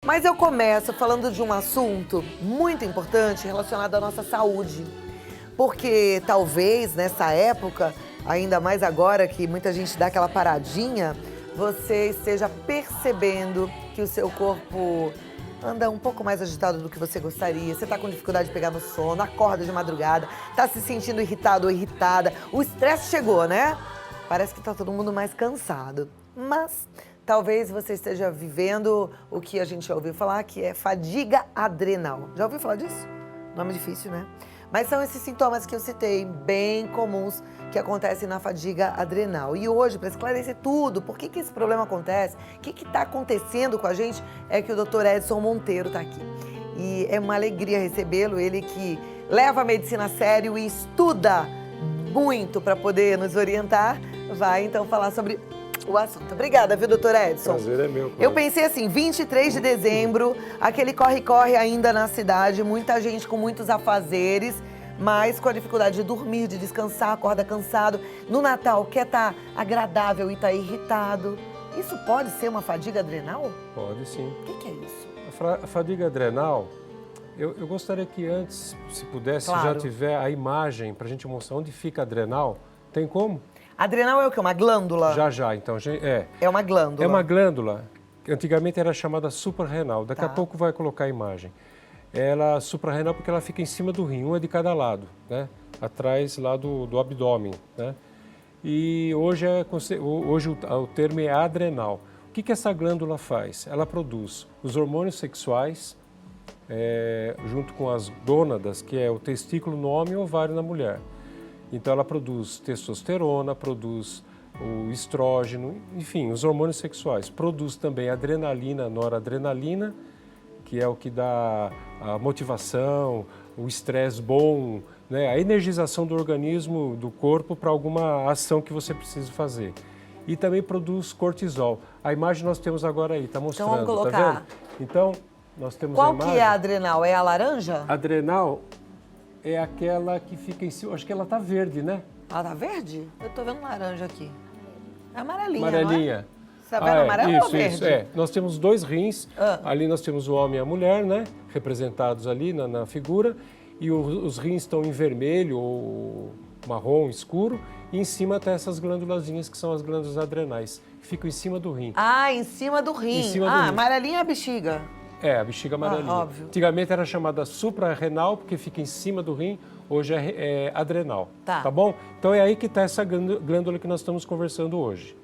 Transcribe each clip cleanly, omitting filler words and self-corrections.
Mas eu começo falando de um assunto muito importante relacionado à nossa saúde. Porque talvez nessa época, ainda mais agora que muita gente dá aquela paradinha, você esteja percebendo que o seu corpo anda um pouco mais agitado do que você gostaria, você está com dificuldade de pegar no sono, acorda de madrugada, está se sentindo irritado ou irritada, o estresse chegou, né? Parece que está todo mundo mais cansado. Mas talvez você esteja vivendo o que a gente já ouviu falar, que é fadiga adrenal. Já ouviu falar disso? Nome difícil, né? Mas são esses sintomas que eu citei, bem comuns, que acontecem na fadiga adrenal. E hoje, para esclarecer tudo, por que esse problema acontece, o que está acontecendo com a gente, é que o Dr. Edson Monteiro está aqui. E é uma alegria recebê-lo, ele que leva a medicina a sério e estuda muito para poder nos orientar, vai então falar sobre o assunto. Obrigada, viu, doutor Edson? Prazer é meu. Eu pensei assim, 23 de dezembro, aquele corre-corre ainda na cidade, muita gente com muitos afazeres, mas com a dificuldade de dormir, de descansar, acorda cansado. No Natal, quer estar agradável e está irritado. Isso pode ser uma fadiga adrenal? Pode sim. O que é isso? A fadiga adrenal, eu gostaria que antes, se pudesse, Claro. já tiver a imagem para a gente mostrar onde fica a adrenal. Tem como? Adrenal é o quê? Uma glândula? Já. Então, é. É uma glândula. É uma glândula, que antigamente era chamada suprarrenal. Daqui a pouco vai colocar a imagem. Ela suprarrenal porque ela fica em cima do rim, uma de cada lado, né? Atrás lá do abdômen, né? E hoje o termo é adrenal. O que essa glândula faz? Ela produz os hormônios sexuais, junto com as gônadas, que é o testículo no homem e o ovário na mulher. Então ela produz testosterona, produz o estrógeno, enfim, os hormônios sexuais. Produz também adrenalina, noradrenalina, que é o que dá a motivação, o estresse bom, né? A energização do organismo, do corpo para alguma ação que você precisa fazer. E também produz cortisol. A imagem nós temos agora aí, está mostrando, Então vamos tá colocar. vendo? Então, nós temos Qual a imagem. que é a adrenal? É a laranja? Adrenal é aquela que fica em cima, acho que ela está verde, né? Ela tá verde? Eu tô vendo laranja aqui. É amarelinha, Amarelinha. não é? Você tá vendo amarelo ou verde? Isso. Nós temos dois rins, ali nós temos o homem e a mulher, né? Representados ali na figura, e os rins estão em vermelho ou marrom escuro, e em cima está essas glândulazinhas que são as glândulas adrenais, que ficam em cima do rim. Ah, em cima do rim. Em cima do rim. Amarelinha é a bexiga. É, a bexiga amarelinha. óbvio. Antigamente era chamada suprarrenal, porque fica em cima do rim, hoje é adrenal. Tá. Bom? Então é aí que está essa glândula que nós estamos conversando hoje.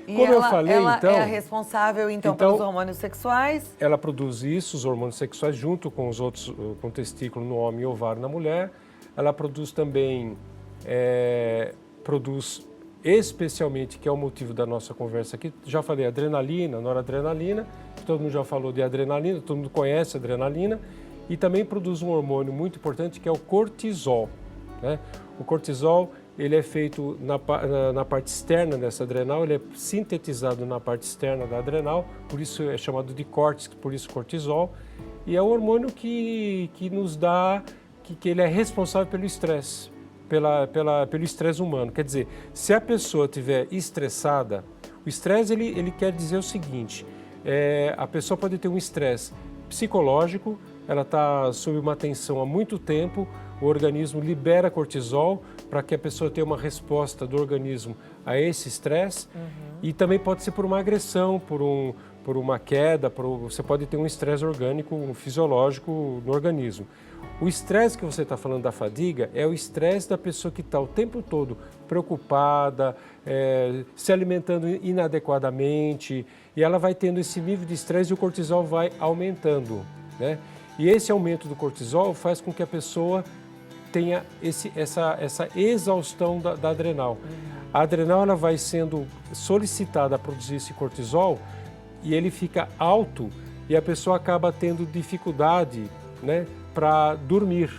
E Como eu falei, ela então, é a responsável, então, pelos hormônios sexuais. Ela produz isso, os hormônios sexuais, junto com os outros, com o testículo no homem e ovário na mulher. Ela produz também, produz especialmente, que é o motivo da nossa conversa aqui, já falei adrenalina, noradrenalina, todo mundo já falou de adrenalina, todo mundo conhece a adrenalina, e também produz um hormônio muito importante que é o cortisol, né? O cortisol, ele é feito na parte externa dessa adrenal, ele é sintetizado na parte externa da adrenal, por isso é chamado de córtex, por isso cortisol, e é o hormônio que nos dá, que ele é responsável pelo estresse, pelo estresse humano. Quer dizer, se a pessoa estiver estressada, o estresse ele quer dizer o seguinte, a pessoa pode ter um estresse psicológico, ela está sob uma tensão há muito tempo, o organismo libera cortisol para que a pessoa tenha uma resposta do organismo a esse estresse, e também pode ser por uma agressão, por uma queda, você pode ter um estresse orgânico, fisiológico no organismo. O estresse que você está falando da fadiga é o estresse da pessoa que está o tempo todo preocupada, se alimentando inadequadamente, e ela vai tendo esse nível de estresse e o cortisol vai aumentando, né? E esse aumento do cortisol faz com que a pessoa tenha essa exaustão da adrenal. A adrenal ela vai sendo solicitada a produzir esse cortisol e ele fica alto e a pessoa acaba tendo dificuldade, né, para dormir.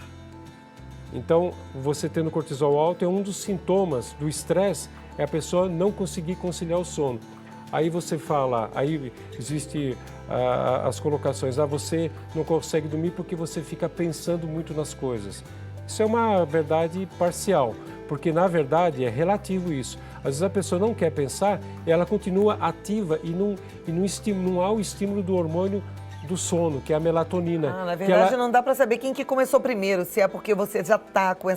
Então, você tendo cortisol alto é um dos sintomas do estresse, é a pessoa não conseguir conciliar o sono. Aí você fala, aí existe as colocações, você não consegue dormir porque você fica pensando muito nas coisas. Isso é uma verdade parcial, porque na verdade é relativo isso. Às vezes a pessoa não quer pensar e ela continua ativa e não há o estímulo do hormônio do sono, que é a melatonina. Na verdade não dá para saber quem que começou primeiro, se é porque você já está com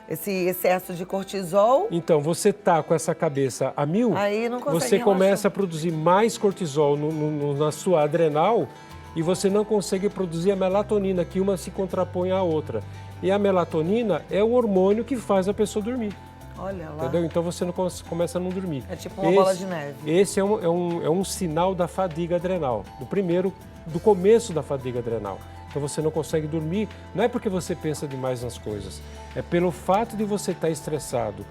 esse excesso de cortisol. Então, você tá com essa cabeça a mil, aí não consegue você relaxar. começa a produzir mais cortisol na sua adrenal e você não consegue produzir a melatonina, que uma se contrapõe à outra. E a melatonina é o hormônio que faz a pessoa dormir. Olha lá. Entendeu? Então você não começa a não dormir. É tipo uma bola de neve. Esse é um sinal da fadiga adrenal, do começo da fadiga adrenal. Então você não consegue dormir, não é porque você pensa demais nas coisas, é pelo fato de você estar estressado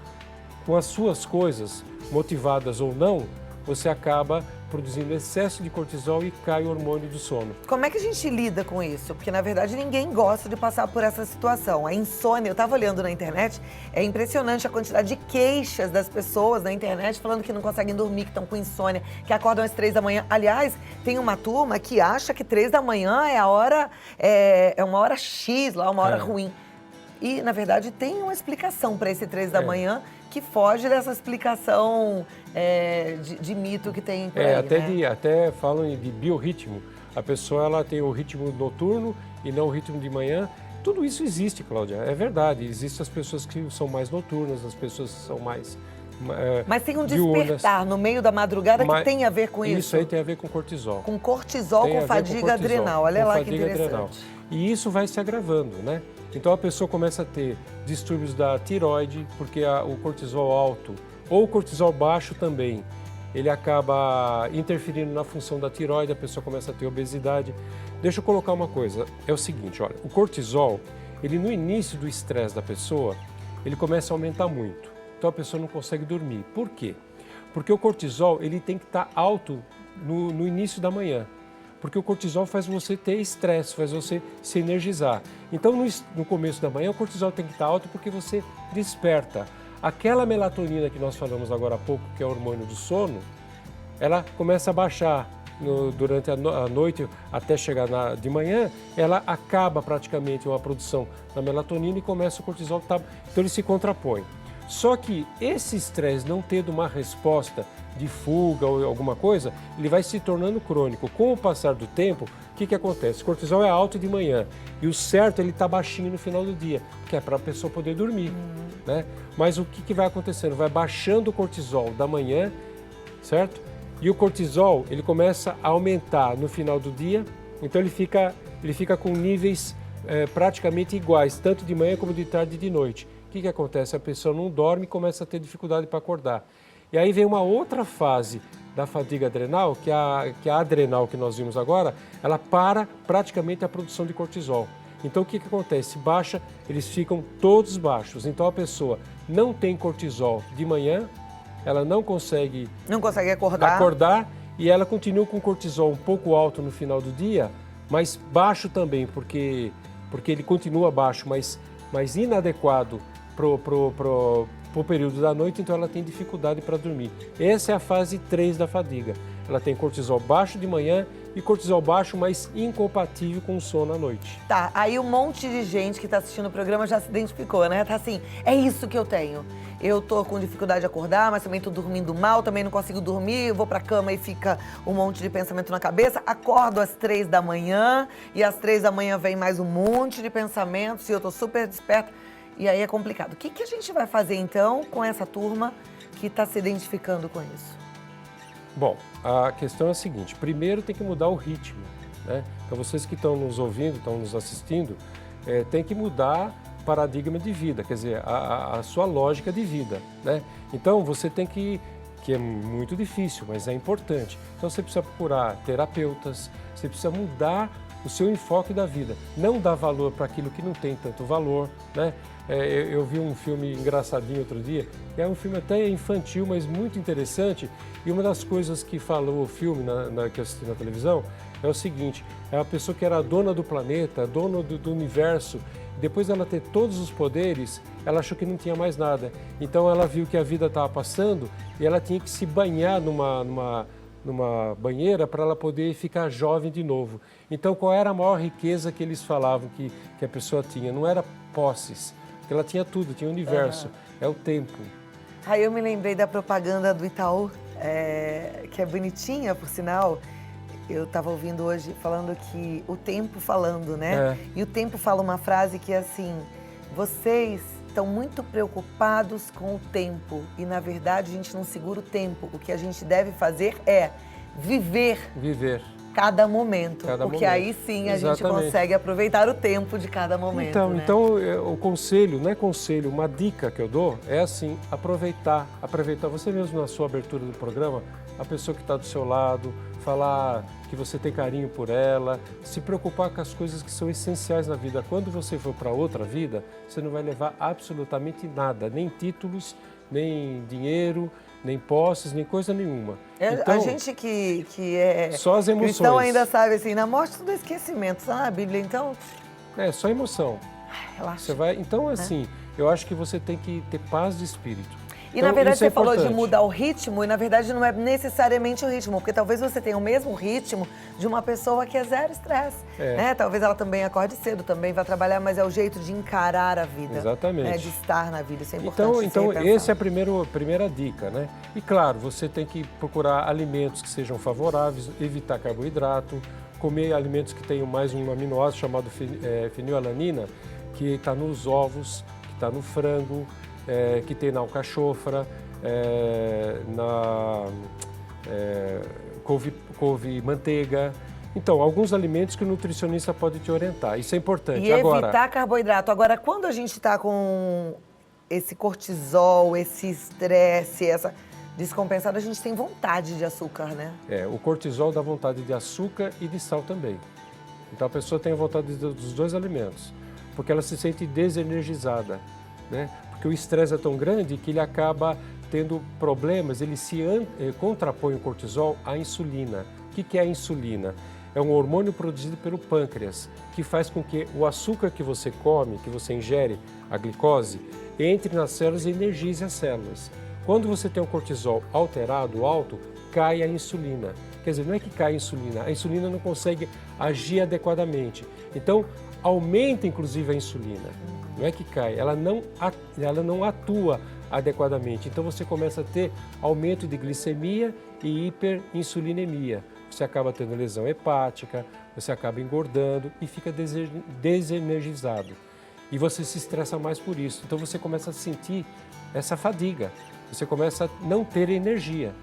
com as suas coisas, motivadas ou não, você acaba produzindo excesso de cortisol e cai o hormônio do sono. Como é que a gente lida com isso? Porque, na verdade, ninguém gosta de passar por essa situação. A insônia, eu estava olhando na internet, é impressionante a quantidade de queixas das pessoas na internet falando que não conseguem dormir, que estão com insônia, que acordam às 3 da manhã. Aliás, tem uma turma que acha que 3 da manhã é a hora, é uma hora X, lá, uma hora ruim. E, na verdade, tem uma explicação para esse 3 da manhã que foge dessa explicação de mito que tem por aí, até falam de biorritmo. A pessoa ela tem o ritmo noturno e não o ritmo de manhã. Tudo isso existe, Cláudia, é verdade. Existem as pessoas que são mais noturnas, as pessoas que são mais mas tem um despertar no meio da madrugada que tem a ver com isso? Isso aí tem a ver com cortisol. Com cortisol, com fadiga adrenal. Olha lá que interessante. Adrenal. E isso vai se agravando, né? Então a pessoa começa a ter distúrbios da tireoide, porque o cortisol alto ou o cortisol baixo também, ele acaba interferindo na função da tireoide, a pessoa começa a ter obesidade. Deixa eu colocar uma coisa, é o seguinte, olha, o cortisol, ele no início do estresse da pessoa, ele começa a aumentar muito. Então a pessoa não consegue dormir. Por quê? Porque o cortisol, ele tem que estar alto no início da manhã. Porque o cortisol faz você ter estresse, faz você se energizar. Então, no começo da manhã, o cortisol tem que estar alto porque você desperta. Aquela melatonina que nós falamos agora há pouco, que é o hormônio do sono, ela começa a baixar durante a noite até chegar de manhã, ela acaba praticamente a produção da melatonina e começa o cortisol. Então, ele se contrapõe. Só que esse estresse não tendo uma resposta de fuga ou alguma coisa, ele vai se tornando crônico. Com o passar do tempo, o que acontece? O cortisol é alto de manhã e o certo ele está baixinho no final do dia, que é para a pessoa poder dormir. Né? Mas o que vai acontecendo? Vai baixando o cortisol da manhã, certo? E o cortisol ele começa a aumentar no final do dia, então ele fica com níveis praticamente iguais, tanto de manhã como de tarde e de noite. O que acontece? A pessoa não dorme e começa a ter dificuldade para acordar. E aí vem uma outra fase da fadiga adrenal, que é a adrenal que nós vimos agora, ela para praticamente a produção de cortisol. Então o que acontece? Baixa, eles ficam todos baixos. Então a pessoa não tem cortisol de manhã, ela não consegue acordar e ela continua com cortisol um pouco alto no final do dia, mas baixo também, porque ele continua baixo, mas inadequado pro período da noite, então ela tem dificuldade para dormir. Essa é a fase 3 da fadiga. Ela tem cortisol baixo de manhã e cortisol baixo, mas incompatível com o sono à noite. Tá, aí um monte de gente que está assistindo o programa já se identificou, né? Tá assim, é isso que eu tenho. Eu tô com dificuldade de acordar, mas também tô dormindo mal, também não consigo dormir, eu vou pra cama e fica um monte de pensamento na cabeça, acordo às 3 da manhã e às 3 da manhã vem mais um monte de pensamentos e eu tô super desperta. E aí é complicado. O que a gente vai fazer, então, com essa turma que está se identificando com isso? Bom, a questão é a seguinte. Primeiro tem que mudar o ritmo, né? Então, vocês que estão nos ouvindo, estão nos assistindo, tem que mudar o paradigma de vida, quer dizer, a sua lógica de vida, né? Então, você tem que é muito difícil, mas é importante. Então, você precisa procurar terapeutas, você precisa mudar o seu enfoque da vida. Não dar valor para aquilo que não tem tanto valor, né? Eu vi um filme engraçadinho outro dia, que é um filme até infantil, mas muito interessante, e uma das coisas que falou o filme que eu assisti na televisão é o seguinte: é uma pessoa que era dona do planeta, dona do universo, depois dela ter todos os poderes, ela achou que não tinha mais nada. Então ela viu que a vida estava passando e ela tinha que se banhar numa banheira para ela poder ficar jovem de novo. Então, qual era a maior riqueza que eles falavam que a pessoa tinha? Não era posses, porque ela tinha tudo, tinha o universo, é o tempo. Aí eu me lembrei da propaganda do Itaú, que é bonitinha, por sinal. Eu estava ouvindo hoje falando que o tempo falando, né? E o tempo fala uma frase que é assim, vocês estão muito preocupados com o tempo e, na verdade, a gente não segura o tempo. O que a gente deve fazer é viver cada momento, porque aí sim a gente consegue aproveitar o tempo de cada momento. Então, o conselho, não é conselho, uma dica que eu dou é assim, aproveitar você mesmo na sua abertura do programa, a pessoa que está do seu lado, falar que você tem carinho por ela, se preocupar com as coisas que são essenciais na vida. Quando você for para outra vida, você não vai levar absolutamente nada, nem títulos, nem dinheiro, nem posses, nem coisa nenhuma. Então, a gente que é só as emoções. Cristão ainda sabe assim, na morte tudo é esquecimento, está na Bíblia, então... É, só emoção. Relaxa. Você vai, então, assim, eu acho que você tem que ter paz de espírito. E, na verdade, você falou de mudar o ritmo, e, na verdade, não é necessariamente o ritmo, porque talvez você tenha o mesmo ritmo de uma pessoa que é zero estresse, né? Talvez ela também acorde cedo, também vai trabalhar, mas é o jeito de encarar a vida. Exatamente. Né? De estar na vida, isso é importante. Então essa é a primeira dica, né? E, claro, você tem que procurar alimentos que sejam favoráveis, evitar carboidrato, comer alimentos que tenham mais um aminoácido chamado fenilalanina, que está nos ovos, que está no frango, que tem na alcachofra, na couve manteiga. Então, alguns alimentos que o nutricionista pode te orientar. Isso é importante. E evitar carboidrato. Agora, quando a gente está com esse cortisol, esse estresse, essa descompensada, a gente tem vontade de açúcar, né? O cortisol dá vontade de açúcar e de sal também. Então, a pessoa tem a vontade dos dois alimentos, porque ela se sente desenergizada, né? Porque o estresse é tão grande que ele acaba tendo problemas, ele se contrapõe o cortisol à insulina. O que é a insulina? É um hormônio produzido pelo pâncreas, que faz com que o açúcar que você come, que você ingere, a glicose, entre nas células e energize as células. Quando você tem o cortisol alterado, alto, cai a insulina. Quer dizer, não é que cai a insulina não consegue agir adequadamente. Então, aumenta inclusive a insulina. Não é que cai, ela não atua adequadamente. Então você começa a ter aumento de glicemia e hiperinsulinemia. Você acaba tendo lesão hepática, você acaba engordando e fica desenergizado. E você se estressa mais por isso. Então você começa a sentir essa fadiga, você começa a não ter energia.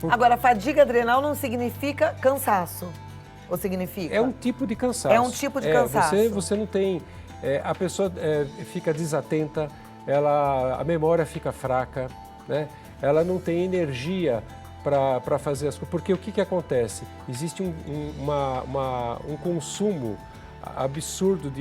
Agora, fadiga adrenal não significa cansaço, ou significa? É um tipo de cansaço. É um tipo de cansaço. Você não tem... a pessoa fica desatenta, a memória fica fraca, né? Ela não tem energia para fazer as coisas. Porque o que acontece? Existe um consumo absurdo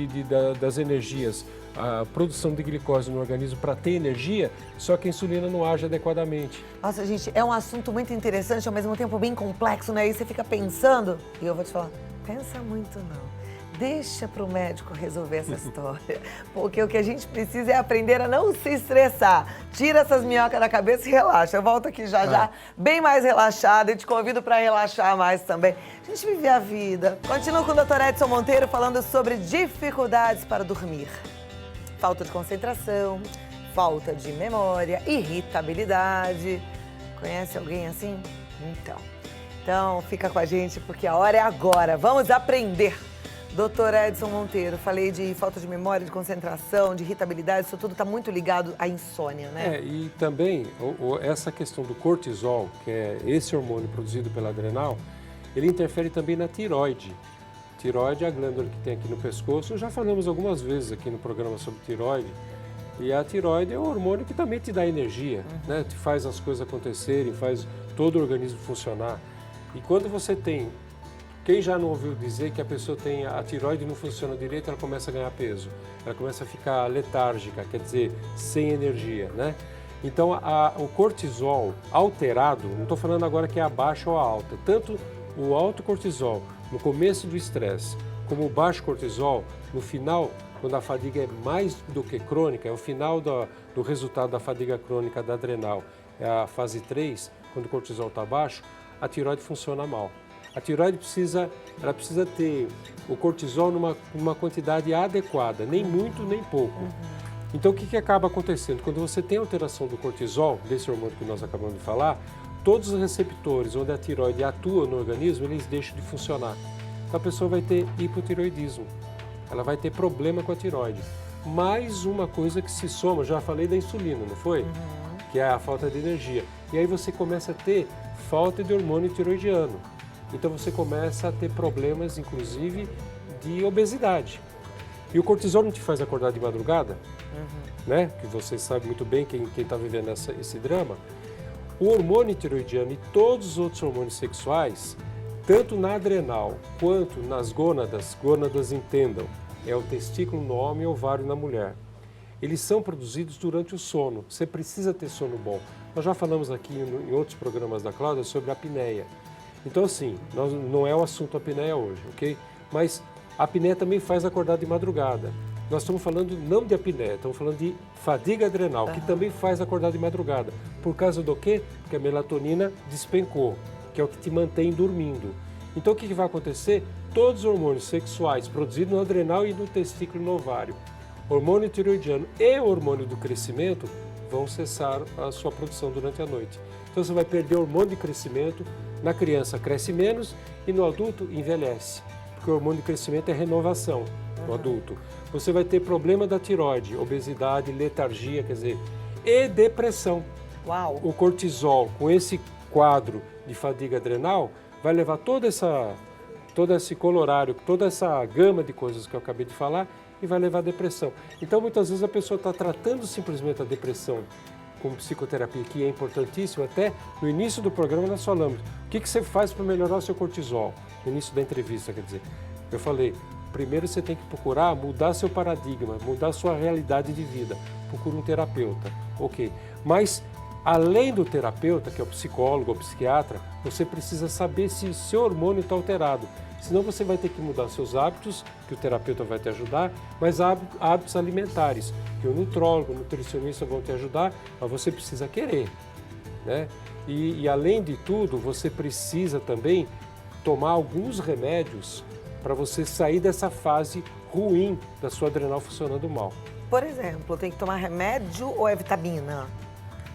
das energias, a produção de glicose no organismo para ter energia, só que a insulina não age adequadamente. Nossa, gente, é um assunto muito interessante, ao mesmo tempo bem complexo, né? E você fica pensando, e eu vou te falar, pensa muito não. Deixa para o médico resolver essa história, porque o que a gente precisa é aprender a não se estressar. Tira essas minhocas da cabeça e relaxa. Eu volto aqui já, bem mais relaxada, e te convido para relaxar mais também. A gente vive a vida. Continuo com o Dr. Edson Monteiro falando sobre dificuldades para dormir. Falta de concentração, falta de memória, irritabilidade. Conhece alguém assim? Então fica com a gente porque a hora é agora. Vamos aprender. Dr. Edson Monteiro, falei de falta de memória, de concentração, de irritabilidade, isso tudo está muito ligado à insônia, né? E também essa questão do cortisol, que é esse hormônio produzido pela adrenal, ele interfere também na tireoide. Tireoide é a glândula que tem aqui no pescoço, já falamos algumas vezes aqui no programa sobre tireoide. E a tireoide é um hormônio que também te dá energia, né? Te faz as coisas acontecerem, faz todo o organismo funcionar. E quando você tem... Quem já não ouviu dizer que a pessoa tem a tireoide não funciona direito, ela começa a ganhar peso, ela começa a ficar letárgica, quer dizer, sem energia, né? Então, o cortisol alterado, não estou falando agora que é a baixa ou a alta, tanto o alto cortisol no começo do estresse, como o baixo cortisol no final, quando a fadiga é mais do que crônica, é o final do resultado da fadiga crônica da adrenal, é a fase 3, quando o cortisol está baixo, a tireoide funciona mal. A tireoide precisa ter o cortisol numa quantidade adequada, nem muito nem pouco. Então o que acaba acontecendo? Quando você tem alteração do cortisol, desse hormônio que nós acabamos de falar, todos os receptores onde a tireoide atua no organismo, eles deixam de funcionar. Então a pessoa vai ter hipotireoidismo, ela vai ter problema com a tireoide. Mais uma coisa que se soma, já falei da insulina, não foi? Que é a falta de energia. E aí você começa a ter falta de hormônio tireoidiano. Então você começa a ter problemas, inclusive, de obesidade. E o cortisol não te faz acordar de madrugada, né? Que você sabe muito bem, quem está vivendo esse drama. O hormônio tireoidiano e todos os outros hormônios sexuais, tanto na adrenal quanto nas gônadas, entendam, é o testículo no homem e o ovário na mulher. Eles são produzidos durante o sono. Você precisa ter sono bom. Nós já falamos aqui em outros programas da Cláudia sobre a apneia. Então, assim, não é o assunto apneia hoje, ok? Mas a apneia também faz acordar de madrugada. Nós estamos falando não de apneia, estamos falando de fadiga adrenal, que também faz acordar de madrugada. Por causa do quê? Porque a melatonina despencou, que é o que te mantém dormindo. Então, o que vai acontecer? Todos os hormônios sexuais produzidos no adrenal e no testículo e no ovário, hormônio tireoidiano e hormônio do crescimento, vão cessar a sua produção durante a noite. Então, você vai perder o hormônio de crescimento. Na criança cresce menos e no adulto envelhece, porque o hormônio de crescimento é renovação no adulto. Você vai ter problema da tireoide, obesidade, letargia, quer dizer, e depressão. Uau! O cortisol, com esse quadro de fadiga adrenal, vai levar todo esse colorário, toda essa gama de coisas que eu acabei de falar e vai levar à depressão. Então, muitas vezes a pessoa está tratando simplesmente a depressão com psicoterapia, que é importantíssimo. Até no início do programa nós falamos, o que você faz para melhorar o seu cortisol? No início da entrevista, quer dizer, eu falei, primeiro você tem que procurar mudar seu paradigma, mudar sua realidade de vida. Procura um terapeuta, ok. Mas, além do terapeuta, que é o psicólogo ou psiquiatra, você precisa saber se o seu hormônio está alterado. Senão você vai ter que mudar seus hábitos, que o terapeuta vai te ajudar, mas hábitos alimentares, que o nutrólogo, o nutricionista vão te ajudar, mas você precisa querer, né? E além de tudo, você precisa também tomar alguns remédios para você sair dessa fase ruim da sua adrenal funcionando mal. Por exemplo, tem que tomar remédio ou é vitamina?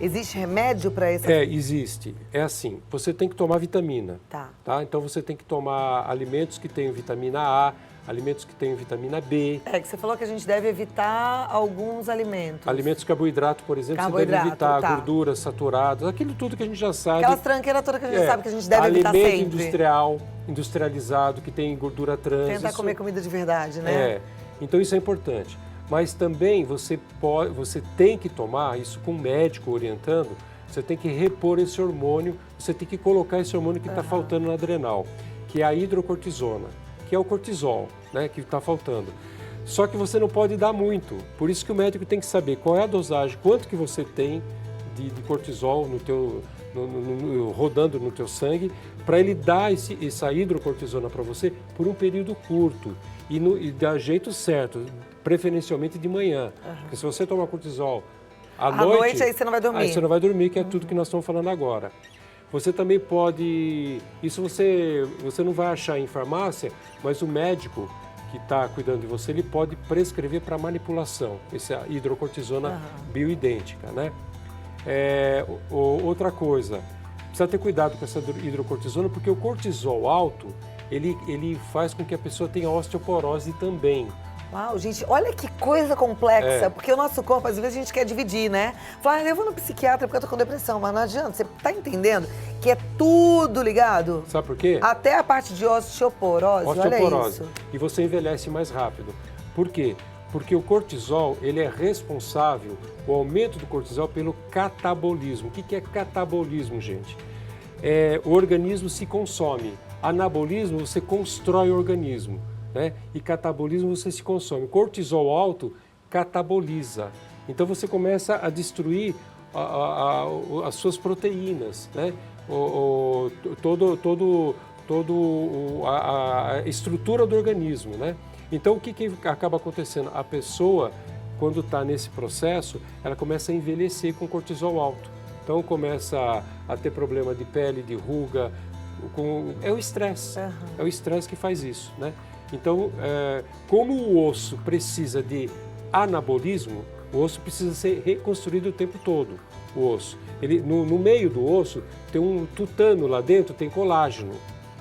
Existe remédio para esse? Existe. É assim, você tem que tomar vitamina. Tá. Então você tem que tomar alimentos que tenham vitamina A, alimentos que tenham vitamina B. Que você falou que a gente deve evitar alguns alimentos. Alimentos carboidrato, por exemplo, você deve evitar gorduras saturadas, aquilo tudo que a gente já sabe. Aquelas tranqueiras todas que a gente sabe que a gente deve evitar sempre. Alimento industrializado, que tem gordura trans. Tentar comer comida de verdade, né? Então isso é importante. Mas também você tem que tomar isso com um médico orientando, você tem que repor esse hormônio, você tem que colocar esse hormônio que está faltando na adrenal, que é a hidrocortisona, que é o cortisol, né, que está faltando. Só que você não pode dar muito, por isso que o médico tem que saber qual é a dosagem, quanto que você tem de cortisol rodando no teu sangue, para ele dar essa hidrocortisona para você por um período curto e dar jeito certo, preferencialmente de manhã. Porque se você tomar cortisol à noite, aí você não vai dormir. Aí você não vai dormir, que é tudo que nós estamos falando agora. Você também pode... Isso você não vai achar em farmácia, mas o médico que está cuidando de você, ele pode prescrever para manipulação, essa hidrocortisona bioidêntica, né? Outra coisa, precisa ter cuidado com essa hidrocortisona, porque o cortisol alto, ele faz com que a pessoa tenha osteoporose também. Uau, gente, olha que coisa complexa, porque o nosso corpo, às vezes, a gente quer dividir, né? Falar, eu vou no psiquiatra porque eu tô com depressão, mas não adianta, você tá entendendo que é tudo ligado? Sabe por quê? Até a parte de osteoporose, olha isso. E você envelhece mais rápido. Por quê? Porque o cortisol, ele é responsável, o aumento do cortisol, pelo catabolismo. O que é catabolismo, gente? O organismo se consome. Anabolismo, você constrói o organismo, né? E catabolismo, você se consome. Cortisol alto cataboliza. Então você começa a destruir as suas proteínas, né? A estrutura do organismo, né? Então o que acaba acontecendo? A pessoa, quando está nesse processo, ela começa a envelhecer com cortisol alto. Então começa a ter problema de pele, de ruga, é o estresse. É o estresse que faz isso, né? Então, como o osso precisa de anabolismo, o osso precisa ser reconstruído o tempo todo, o osso. No meio do osso tem um tutano lá dentro, tem colágeno.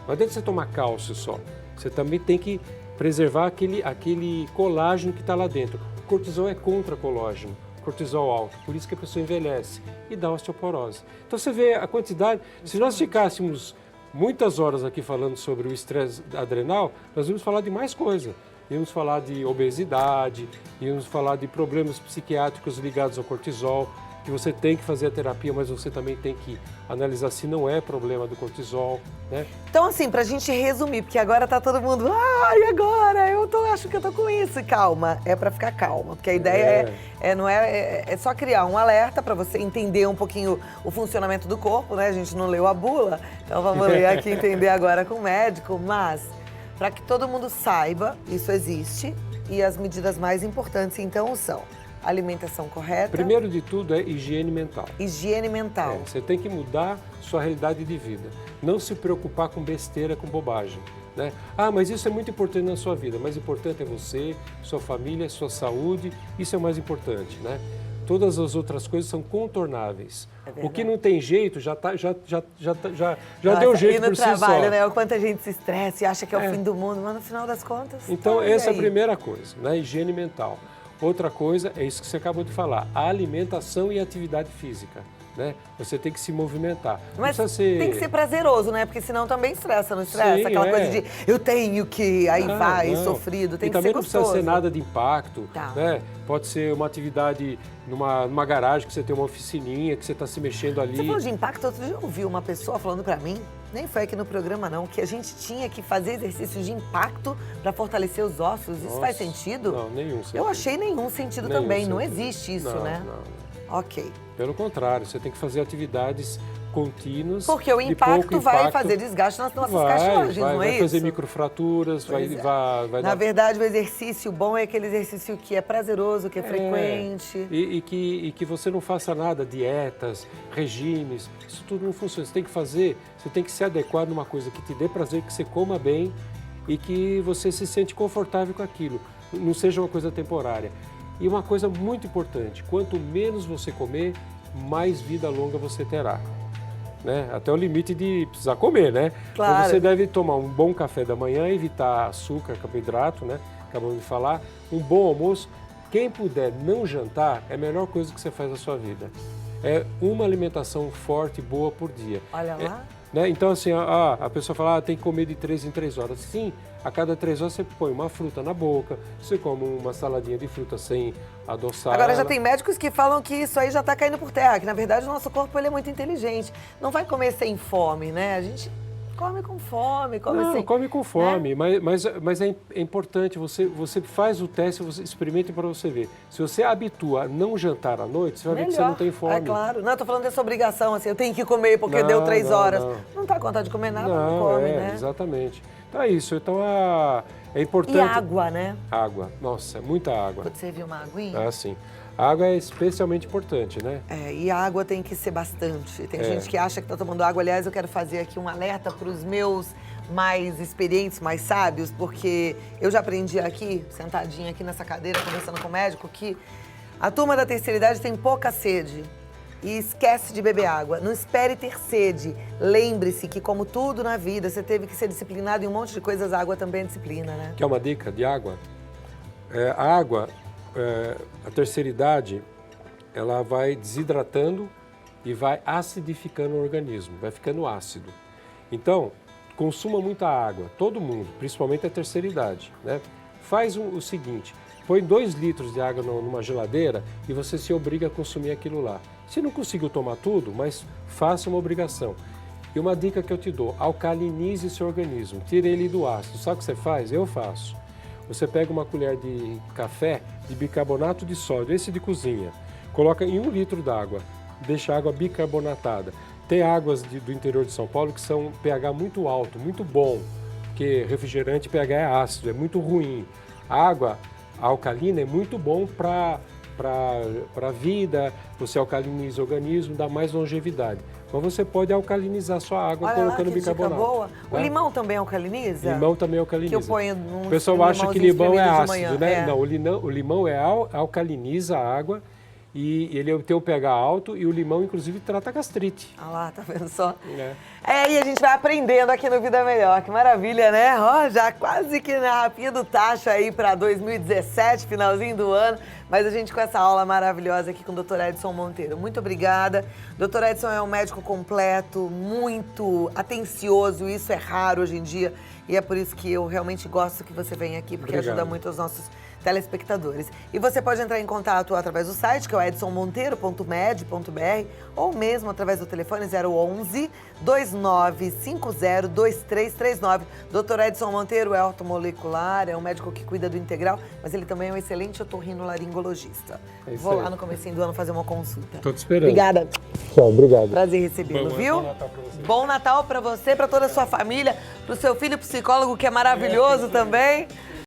Não adianta você tomar cálcio só. Você também tem que preservar aquele colágeno que está lá dentro. O cortisol é contra colágeno, cortisol alto, por isso que a pessoa envelhece e dá osteoporose. Então você vê a quantidade, se nós ficássemos muitas horas aqui falando sobre o estresse adrenal, nós íamos falar de mais coisa. Íamos falar de obesidade, íamos falar de problemas psiquiátricos ligados ao cortisol, que você tem que fazer a terapia, mas você também tem que analisar se não é problema do cortisol, né? Então, assim, pra gente resumir, porque agora tá todo mundo, e agora? Acho que eu tô com isso. E calma, é pra ficar calma, porque a ideia é só criar um alerta pra você entender um pouquinho o funcionamento do corpo, né? A gente não leu a bula, então vamos ler aqui e entender agora com o médico, mas para que todo mundo saiba, isso existe, e as medidas mais importantes, então, são alimentação correta. Primeiro de tudo é higiene mental. Higiene mental. Você tem que mudar sua realidade de vida. Não se preocupar com besteira, com bobagem, né? Mas isso é muito importante na sua vida. Mais importante é você, sua família, sua saúde. Isso é o mais importante, né? Todas as outras coisas são contornáveis. O que não tem jeito já deu jeito por si só. E no trabalho, né? O quanto a gente se estressa e acha que é o fim do mundo, mas no final das contas... Então, essa é a primeira coisa, né? Higiene mental. Outra coisa é isso que você acabou de falar, a alimentação e atividade física, né? Você tem que se movimentar. Mas tem que ser prazeroso, né? Porque senão também estressa, não estressa? Sim, aquela coisa de eu tenho que, aí sofrido, tem que ser gostoso. E também não precisa ser nada de impacto, tá, né? Pode ser uma atividade numa garagem, que você tem uma oficininha, que você está se mexendo ali. Você falou de impacto, outro dia eu ouvi uma pessoa falando pra mim, nem foi aqui no programa não, que a gente tinha que fazer exercícios de impacto para fortalecer os ossos. Isso faz sentido? Não, nenhum sentido. Eu achei nenhum sentido também, não existe isso, né? Não. Ok. Pelo contrário, você tem que fazer atividades contínuas. Porque o impacto vai fazer desgaste nas nossas cartilagens, não é isso? Vai fazer microfraturas, vai Na verdade, o exercício bom é aquele exercício que é prazeroso, que é frequente. E que você não faça nada, dietas, regimes, isso tudo não funciona. Você tem que fazer, você tem que se adequar numa coisa que te dê prazer, que você coma bem e que você se sente confortável com aquilo, não seja uma coisa temporária. E uma coisa muito importante, quanto menos você comer, mais vida longa você terá. Né? Até o limite de precisar comer, né? Claro. Então você deve tomar um bom café da manhã, evitar açúcar, carboidrato, né? Acabamos de falar. Um bom almoço. Quem puder não jantar, é a melhor coisa que você faz na sua vida. É uma alimentação forte e boa por dia. Olha lá. Né? Então, assim, a pessoa fala, tem que comer de 3 em 3 horas. Sim, a cada 3 horas você põe uma fruta na boca, você come uma saladinha de fruta sem adoçar. Agora já tem médicos que falam que isso aí já está caindo por terra, que na verdade o nosso corpo ele é muito inteligente. Não vai comer sem fome, né? A gente come com fome, come com fome, né? mas é importante, você faz o teste, você experimenta para você ver. Se você habitua a não jantar à noite, você vai ver que você não tem fome. É claro. Não, eu tô falando dessa obrigação, assim, eu tenho que comer porque deu 3 horas. Não tá com vontade de comer nada, não come, né? Exatamente. Então é isso, então é importante... E água, né? Água, nossa, muita água. Pode servir uma aguinha? Sim. A água é especialmente importante, né? E a água tem que ser bastante. Tem gente que acha que está tomando água. Aliás, eu quero fazer aqui um alerta para os meus mais experientes, mais sábios, porque eu já aprendi aqui, sentadinha aqui nessa cadeira, conversando com o médico, que a turma da terceira idade tem pouca sede e esquece de beber água. Não espere ter sede. Lembre-se que, como tudo na vida, você teve que ser disciplinado em um monte de coisas, a água também é disciplina, né? Quer uma dica de água? A água... a terceira idade, ela vai desidratando e vai acidificando o organismo, vai ficando ácido. Então, consuma muita água, todo mundo, principalmente a terceira idade, né? Faz o seguinte, põe 2 litros de água numa geladeira e você se obriga a consumir aquilo lá. Se não conseguiu tomar tudo, mas faça uma obrigação. E uma dica que eu te dou, alcalinize seu organismo, tire ele do ácido. Sabe o que você faz? Eu faço. Você pega uma colher de café de bicarbonato de sódio, esse de cozinha, coloca em 1 litro d'água, deixa a água bicarbonatada. Tem águas do interior de São Paulo que são pH muito alto, muito bom, porque refrigerante pH é ácido, é muito ruim. A água alcalina é muito bom para para a vida, você alcaliniza o organismo, dá mais longevidade. Mas você pode alcalinizar sua água Olha colocando lá, que dica bicarbonato. boa. Tá? O limão também alcaliniza? Limão também alcaliniza. Que eu ponho O pessoal acha que limão é ácido, né? É. Não, o limão alcaliniza a água e ele tem o pH alto e o limão, inclusive, trata a gastrite. Ah lá, tá vendo só? É. E a gente vai aprendendo aqui no Vida Melhor. Que maravilha, né? Ó, já quase que na rapinha do taxa aí para 2017, finalzinho do ano. Mas a gente com essa aula maravilhosa aqui com o Dr. Edson Monteiro. Muito obrigada. Dr. Edson é um médico completo, muito atencioso. Isso é raro hoje em dia. E é por isso que eu realmente gosto que você venha aqui, porque ajuda muito os nossos telespectadores. E você pode entrar em contato através do site, que é o edsonmonteiro.med.br, ou mesmo através do telefone 011 2950 2339. Dr. Edson Monteiro é ortomolecular, é um médico que cuida do integral, mas ele também é um excelente otorrinolaringologista. Vou lá no comecinho do ano fazer uma consulta. Tô te esperando. Obrigada. Tchau, obrigado. Prazer recebê-lo, viu? Bom Natal pra você. Bom Natal pra você, pra toda a sua família, pro seu filho psicólogo, que é maravilhoso também.